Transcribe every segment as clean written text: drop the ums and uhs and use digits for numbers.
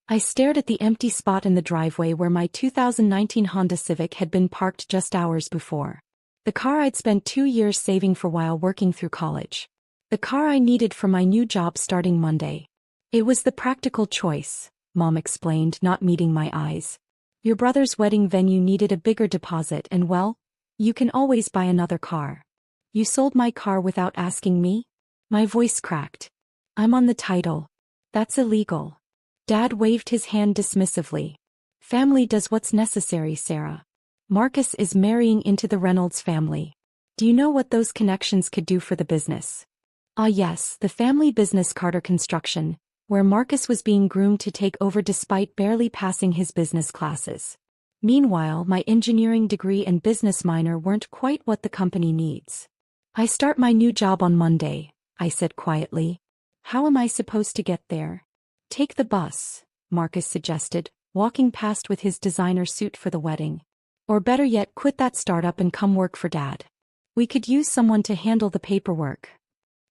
I stared at the empty spot in the driveway where my 2019 Honda Civic had been parked just hours before. The car I'd spent 2 years saving for while working through college. The car I needed for my new job starting Monday. It was the practical choice, Mom explained, not meeting my eyes. Your brother's wedding venue needed a bigger deposit and well, you can always buy another car. You sold my car without asking me? My voice cracked. I'm on the title. That's illegal. Dad waved his hand dismissively. Family does what's necessary, Sarah. Marcus is marrying into the Reynolds family. Do you know what those connections could do for the business? Ah yes, the family business Carter Construction, where Marcus was being groomed to take over despite barely passing his business classes. Meanwhile, my engineering degree and business minor weren't quite what the company needs. I start my new job on Monday, I said quietly. How am I supposed to get there? Take the bus, Marcus suggested, walking past with his designer suit for the wedding. Or better yet, quit that startup and come work for Dad. We could use someone to handle the paperwork.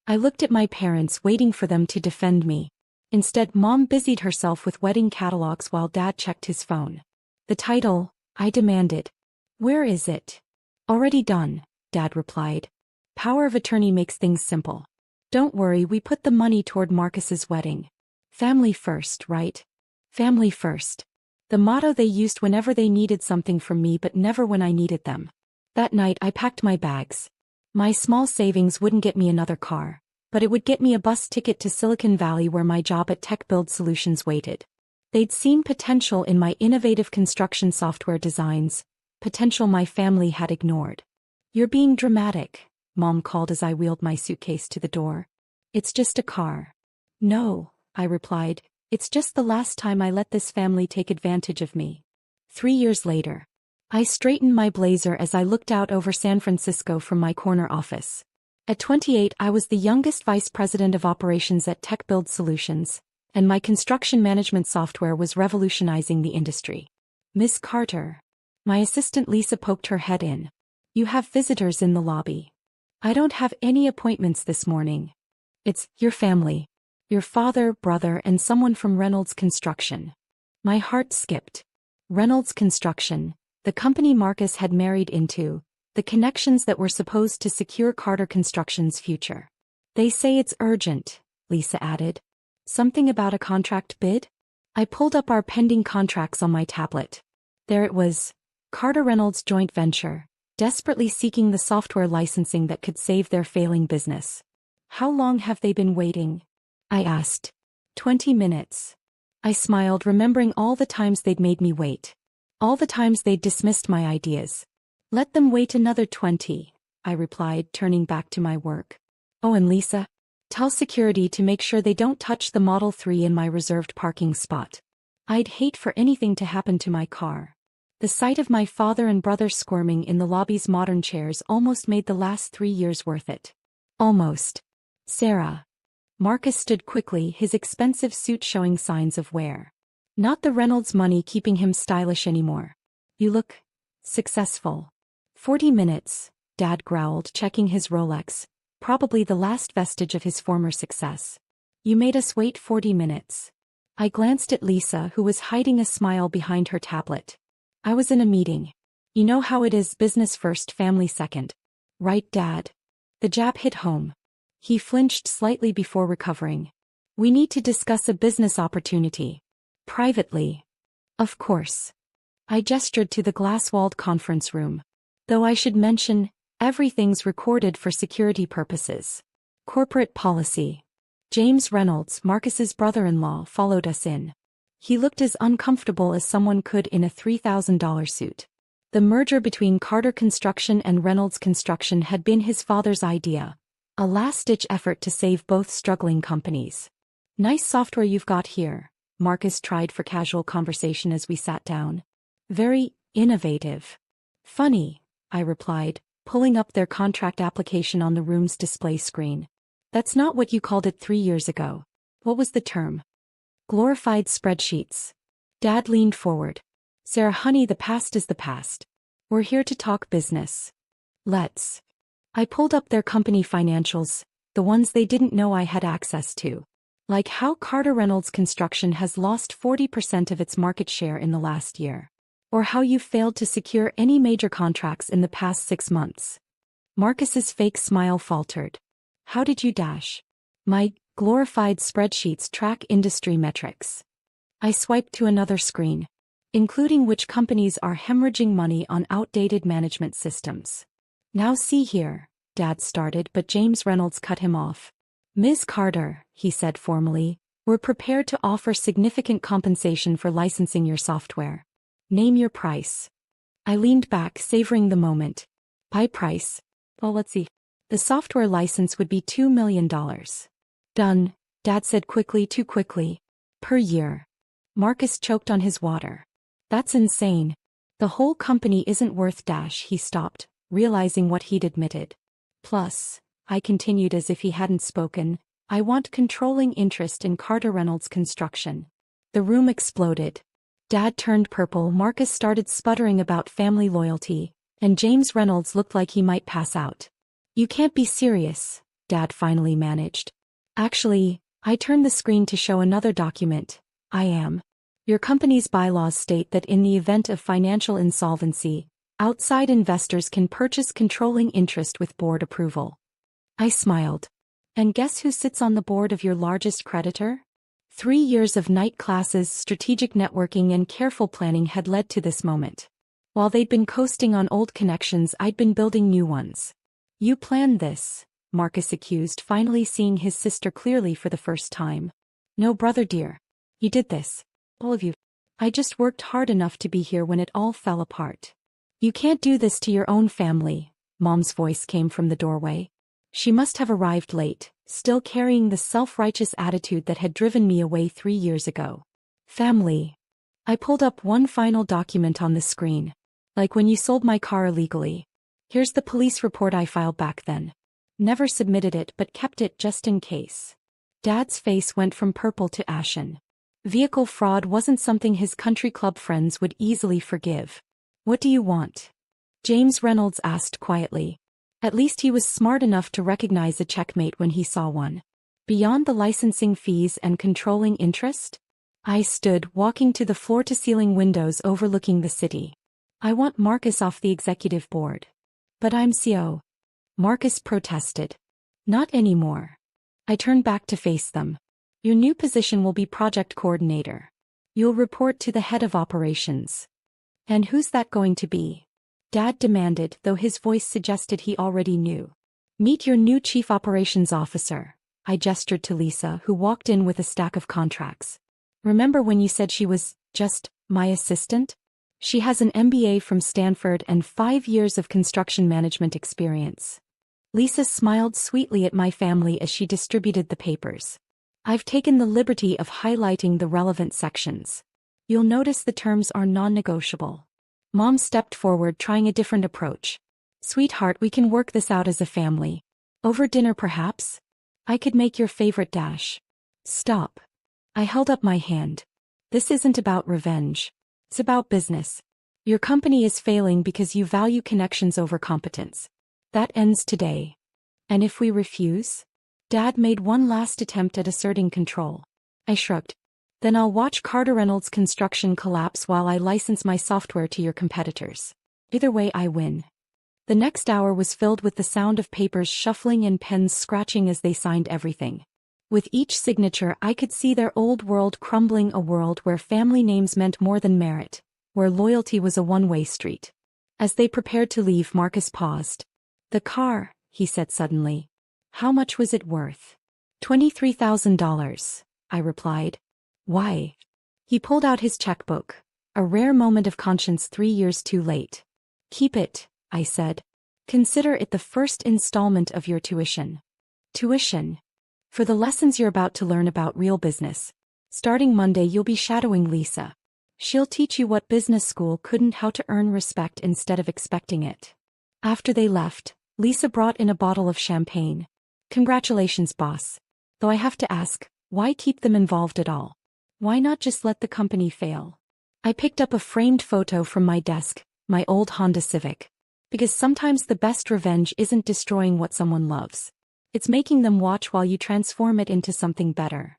I looked at my parents, waiting for them to defend me. Instead, Mom busied herself with wedding catalogs while Dad checked his phone. The title, I demanded. Where is it? Already done, Dad replied. Power of attorney makes things simple. Don't worry, we put the money toward Marcus's wedding. Family first, right? Family first. The motto they used whenever they needed something from me but never when I needed them. That night I packed my bags. My small savings wouldn't get me another car, but it would get me a bus ticket to Silicon Valley where my job at Tech Build Solutions waited. They'd seen potential in my innovative construction software designs, potential my family had ignored. You're being dramatic, Mom called as I wheeled my suitcase to the door. It's just a car. No, I replied. It's just the last time I let this family take advantage of me. 3 years later. I straightened my blazer as I looked out over San Francisco from my corner office. At 28, I was the youngest vice president of operations at Tech Build Solutions, and my construction management software was revolutionizing the industry. Miss Carter. My assistant Lisa poked her head in. You have visitors in the lobby. I don't have any appointments this morning. It's your family. Your father, brother, and someone from Reynolds Construction. My heart skipped. Reynolds Construction, the company Marcus had married into, the connections that were supposed to secure Carter Construction's future. They say it's urgent, Lisa added. Something about a contract bid? I pulled up our pending contracts on my tablet. There it was. Carter Reynolds joint venture, desperately seeking the software licensing that could save their failing business. How long have they been waiting? I asked. 20 minutes. I smiled, remembering all the times they'd made me wait. All the times they'd dismissed my ideas. Let them wait another 20, I replied, turning back to my work. Oh, and Lisa, tell security to make sure they don't touch the Model 3 in my reserved parking spot. I'd hate for anything to happen to my car. The sight of my father and brother squirming in the lobby's modern chairs almost made the last 3 years worth it. Almost. Sarah. Marcus stood quickly, his expensive suit showing signs of wear. Not the Reynolds money keeping him stylish anymore. You look successful. 40 minutes, Dad growled, checking his Rolex, probably the last vestige of his former success. You made us wait 40 minutes. I glanced at Lisa, who was hiding a smile behind her tablet. I was in a meeting. You know how it is, business first, family second. Right, Dad? The jab hit home. He flinched slightly before recovering. We need to discuss a business opportunity. Privately. Of course. I gestured to the glass-walled conference room. Though I should mention, everything's recorded for security purposes. Corporate policy. James Reynolds, Marcus's brother-in-law, followed us in. He looked as uncomfortable as someone could in a $3,000 suit. The merger between Carter Construction and Reynolds Construction had been his father's idea. A last-ditch effort to save both struggling companies. Nice software you've got here, Marcus tried for casual conversation as we sat down. Very innovative. Funny, I replied, pulling up their contract application on the room's display screen. That's not what you called it 3 years ago. What was the term? Glorified spreadsheets. Dad leaned forward. Sarah, honey, the past is the past. We're here to talk business. Let's. I pulled up their company financials, the ones they didn't know I had access to. Like how Carter Reynolds Construction has lost 40% of its market share in the last year. Or how you failed to secure any major contracts in the past 6 months. Marcus's fake smile faltered. How did you dash? My glorified spreadsheets track industry metrics. I swiped to another screen, including which companies are hemorrhaging money on outdated management systems. Now see here, Dad started, but James Reynolds cut him off. Ms. Carter, he said formally, we're prepared to offer significant compensation for licensing your software. Name your price. I leaned back, savoring the moment. By price? Well, let's see. The software license would be $2 million. Done, Dad said quickly, too quickly. Per year. Marcus choked on his water. That's insane. The whole company isn't worth dash. He stopped, realizing what he'd admitted. Plus, I continued as if he hadn't spoken, I want controlling interest in Carter Reynolds Construction. The room exploded. Dad turned purple, Marcus started sputtering about family loyalty, and James Reynolds looked like he might pass out. You can't be serious, Dad finally managed. Actually, I turned the screen to show another document. I am. Your company's bylaws state that in the event of financial insolvency, outside investors can purchase controlling interest with board approval. I smiled. And guess who sits on the board of your largest creditor? 3 years of night classes, strategic networking, and careful planning had led to this moment. While they'd been coasting on old connections, I'd been building new ones. You planned this, Marcus accused, finally seeing his sister clearly for the first time. No, brother dear. You did this. All of you. I just worked hard enough to be here when it all fell apart. You can't do this to your own family, Mom's voice came from the doorway. She must have arrived late, still carrying the self-righteous attitude that had driven me away 3 years ago. Family. I pulled up one final document on the screen. Like when you sold my car illegally. Here's the police report I filed back then. Never submitted it but kept it just in case. Dad's face went from purple to ashen. Vehicle fraud wasn't something his country club friends would easily forgive. What do you want? James Reynolds asked quietly. At least he was smart enough to recognize a checkmate when he saw one. Beyond the licensing fees and controlling interest? I stood, walking to the floor-to-ceiling windows overlooking the city. I want Marcus off the executive board. But I'm CO. Marcus protested. Not anymore. I turned back to face them. Your new position will be project coordinator. You'll report to the head of operations. And who's that going to be? Dad demanded, though his voice suggested he already knew. Meet your new chief operations officer. I gestured to Lisa, who walked in with a stack of contracts. Remember when you said she was just my assistant? She has an MBA from Stanford and 5 years of construction management experience. Lisa smiled sweetly at my family as she distributed the papers. I've taken the liberty of highlighting the relevant sections. You'll notice the terms are non-negotiable. Mom stepped forward, trying a different approach. Sweetheart, we can work this out as a family. Over dinner perhaps? I could make your favorite dash. Stop. I held up my hand. This isn't about revenge. It's about business. Your company is failing because you value connections over competence. That ends today. And if we refuse? Dad made one last attempt at asserting control. I shrugged. Then I'll watch Carter Reynolds Construction collapse while I license my software to your competitors. Either way, I win. The next hour was filled with the sound of papers shuffling and pens scratching as they signed everything. With each signature, I could see their old world crumbling, a world where family names meant more than merit, where loyalty was a one-way street. As they prepared to leave, Marcus paused. The car, he said suddenly. How much was it worth? $23,000, I replied. Why? He pulled out his checkbook. A rare moment of conscience 3 years too late. Keep it, I said. Consider it the first installment of your tuition. Tuition? For the lessons you're about to learn about real business. Starting Monday, you'll be shadowing Lisa. She'll teach you what business school couldn't, how to earn respect instead of expecting it. After they left, Lisa brought in a bottle of champagne. Congratulations, boss. Though I have to ask, why keep them involved at all? Why not just let the company fail? I picked up a framed photo from my desk, my old Honda Civic. Because sometimes the best revenge isn't destroying what someone loves. It's making them watch while you transform it into something better.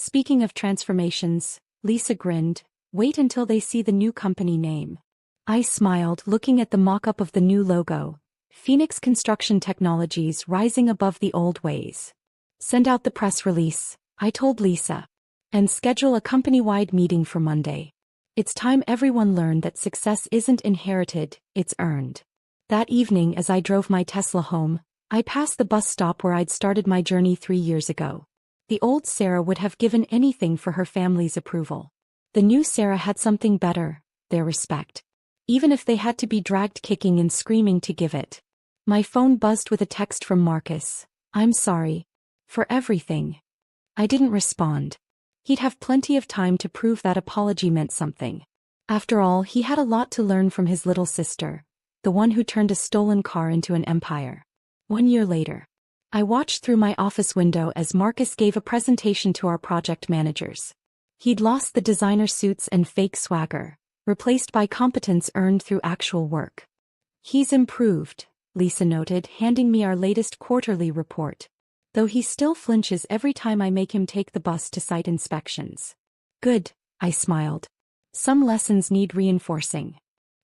Speaking of transformations, Lisa grinned. Wait until they see the new company name. I smiled, looking at the mock-up of the new logo. Phoenix Construction Technologies rising above the old ways. Send out the press release, I told Lisa. And schedule a company-wide meeting for Monday. It's time everyone learned that success isn't inherited, it's earned. That evening as I drove my Tesla home, I passed the bus stop where I'd started my journey 3 years ago. The old Sarah would have given anything for her family's approval. The new Sarah had something better, their respect. Even if they had to be dragged kicking and screaming to give it. My phone buzzed with a text from Marcus. I'm sorry. For everything. I didn't respond. He'd have plenty of time to prove that apology meant something. After all, he had a lot to learn from his little sister, the one who turned a stolen car into an empire. 1 year later. I watched through my office window as Marcus gave a presentation to our project managers. He'd lost the designer suits and fake swagger, replaced by competence earned through actual work. He's improved, Lisa noted, handing me our latest quarterly report. Though he still flinches every time I make him take the bus to site inspections. Good, I smiled. Some lessons need reinforcing.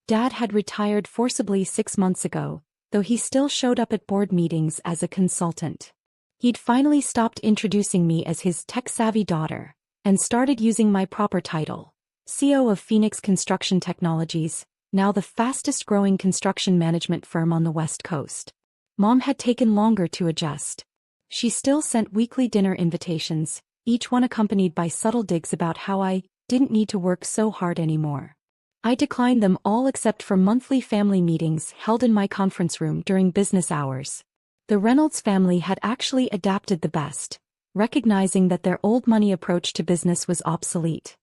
Dad had retired forcibly 6 months ago, though he still showed up at board meetings as a consultant. He'd finally stopped introducing me as his tech-savvy daughter, and started using my proper title, CEO of Phoenix Construction Technologies, now the fastest-growing construction management firm on the West Coast. Mom had taken longer to adjust. She still sent weekly dinner invitations, each one accompanied by subtle digs about how I didn't need to work so hard anymore. I declined them all except for monthly family meetings held in my conference room during business hours. The Reynolds family had actually adapted the best, recognizing that their old money approach to business was obsolete.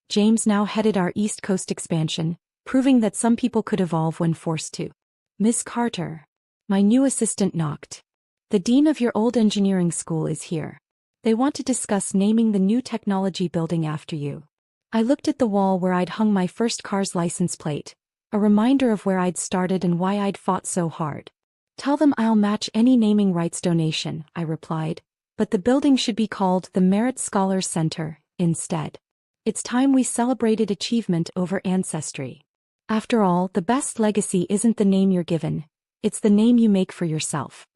James now headed our East Coast expansion, proving that some people could evolve when forced to. Miss Carter. My new assistant knocked. The dean of your old engineering school is here. They want to discuss naming the new technology building after you. I looked at the wall where I'd hung my first car's license plate, a reminder of where I'd started and why I'd fought so hard. Tell them I'll match any naming rights donation, I replied, but the building should be called the Merit Scholars Center, instead. It's time we celebrated achievement over ancestry. After all, the best legacy isn't the name you're given, it's the name you make for yourself.